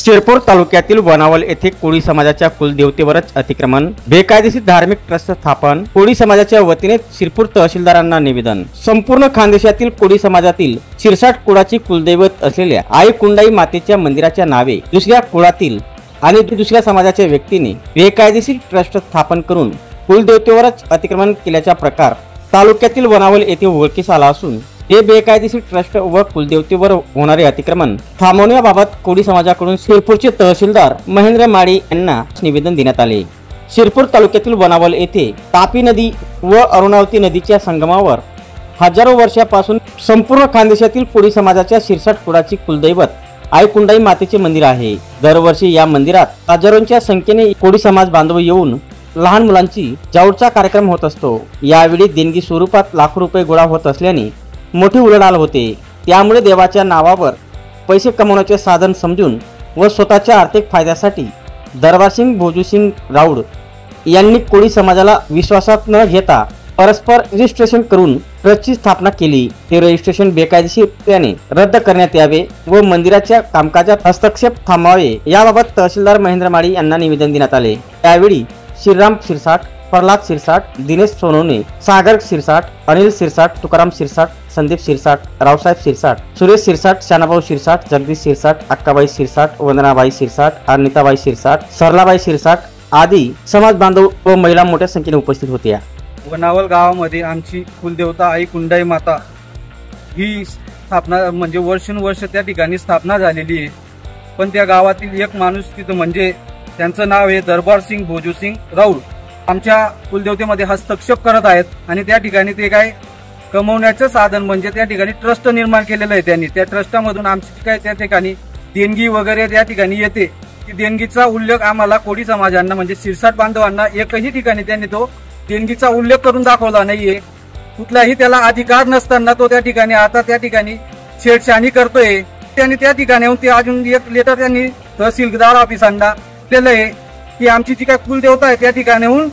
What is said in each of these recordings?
शिरपूर तालुक्यातील वनावल येथे कोळी समाजाच्या कुलदेवतेवरच अतिक्रमण, बेकायदेशीर धार्मिक ट्रस्ट स्थापन। कोळी समाजाच्या वतीने शिरपूर तहसीलदारांना निवेदन। संपूर्ण खानदेशातील कोळी समाजातील शिरसाट कुळाची कुलदैवत असलेल्या आई कुंडाई मातेच्या मंदिराच्या नावे दुसऱ्या कुळातील आणि दुसऱ्या समाजाच्या व्यक्तीने बेकायदेशीर ट्रस्ट स्थापन करून कुलदेवतेवरच अतिक्रमण केल्याचा प्रकार तालुक्यातील वनावल येथे उघडकीस आला असून हे बेकायदेशीर ट्रस्ट व कुलदेवतेवर होणारे अतिक्रमण थांबवण्याबाबत कोळी समाजाकडून शिरपूरचे तहसीलदार महेंद्र माळी यांना निवेदन देण्यात आले। शिरपूर तालुक्यातील वनावल येथे तापी नदी व अरुणावती नदीच्या संगमावर हजारो वर्षापासून संपूर्ण खानदेशातील कोळी समाजाच्या शिरसाट कुळाची कुलदैवत आई कुंडाई मातेचे मंदिर आहे। दरवर्षी या मंदिरात हजारोंच्या संख्येने कोळी समाज बांधव येऊन लहान मुलांची जाऊडचा कार्यक्रम होत असतो। यावेळी देणगी स्वरूपात लाखो रुपये गोळा होत असल्याने मोठी उलाढाल होते। त्यामुळे देवाच्या नावावर पैसे कमवण्याचे साधन समजून व स्वतःच्या आर्थिक फायद्यासाठी दरबारसिंग भोजूसिंग राऊड यांनी कोळी समाजाला विश्वासात न घेता परस्पर रजिस्ट्रेशन करून ट्रस्टची स्थापना केली। ते रजिस्ट्रेशन बेकायदेशीरपणे रद्द करण्यात यावे व मंदिराच्या कामकाजात हस्तक्षेप थांबवावे याबाबत तहसीलदार महेंद्र माळी यांना निवेदन देण्यात आले। त्यावेळी श्रीराम शिरसाट, प्रल्हाद शिरसाट, दिनेश सोनवणे, सागर शिरसाट, अनिल शिरसाट, तुकाराम शिरसाट, संदीप शिरसाट, रावसाहेब शिरसाट, सुरेश शिरसाट, शानाभाऊ शिरसाट, जगदीश शिरसाट, अक्काबाई शिरसाट, वंदनाबाई शिरसाट, अनिताबाई शिरसाट, सरलाबाई शिरसाट आदी समाज बांधव व महिला मोठ्या संख्येने उपस्थित होत्या। वनावल गावामध्ये आमची कुलदेवता आई कुंडाई माता ही स्थापना म्हणजे वर्षानुवर्ष त्या ठिकाणी स्थापना झालेली आहे। पण त्या गावातील एक माणूस तिथं म्हणजे त्यांचं नाव आहे दरबारसिंग भोजूसिंग राऊड, आमच्या कुलदेवतेमध्ये हस्तक्षेप करत आहेत आणि त्या ठिकाणी ते काय कमवण्याचं साधन म्हणजे त्या ठिकाणी ट्रस्ट निर्माण केलेलं आहे त्यांनी। त्या ट्रस्टामधून आमची काय त्या ठिकाणी देणगी वगैरे त्या ठिकाणी येते। ती देणगीचा उल्लेख आम्हाला कोळी समाजांना म्हणजे शिरसाट बांधवांना एकही ठिकाणी त्यांनी तो देणगीचा उल्लेख करून दाखवला नाहीये। कुठलाही त्याला अधिकार नसताना तो त्या ठिकाणी आता त्या ठिकाणी छेडछाणी करतोय। त्यांनी त्या ठिकाणी ते अजून एक लेटर त्यांनी तहसीलदार ऑफिसांना दिलेलं आहे की आमची जी काय कुलदेवता आहे त्या ठिकाणाहून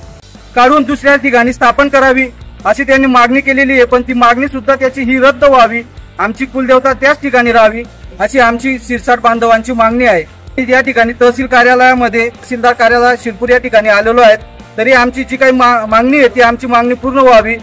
काढून दुसऱ्या ठिकाणी स्थापन करावी अशी त्यांनी मागणी केलेली आहे। पण ती मागणी सुद्धा त्याची ही रद्द व्हावी, आमची कुलदेवता त्याच ठिकाणी राहावी अशी आमची शिरसाट बांधवांची मागणी आहे। या ठिकाणी तहसील कार्यालयामध्ये तहसीलदार कार्यालय शिरपूर या ठिकाणी आलेलो आहेत, तरी आमची जी काही मागणी आहे ती आमची मागणी पूर्ण व्हावी।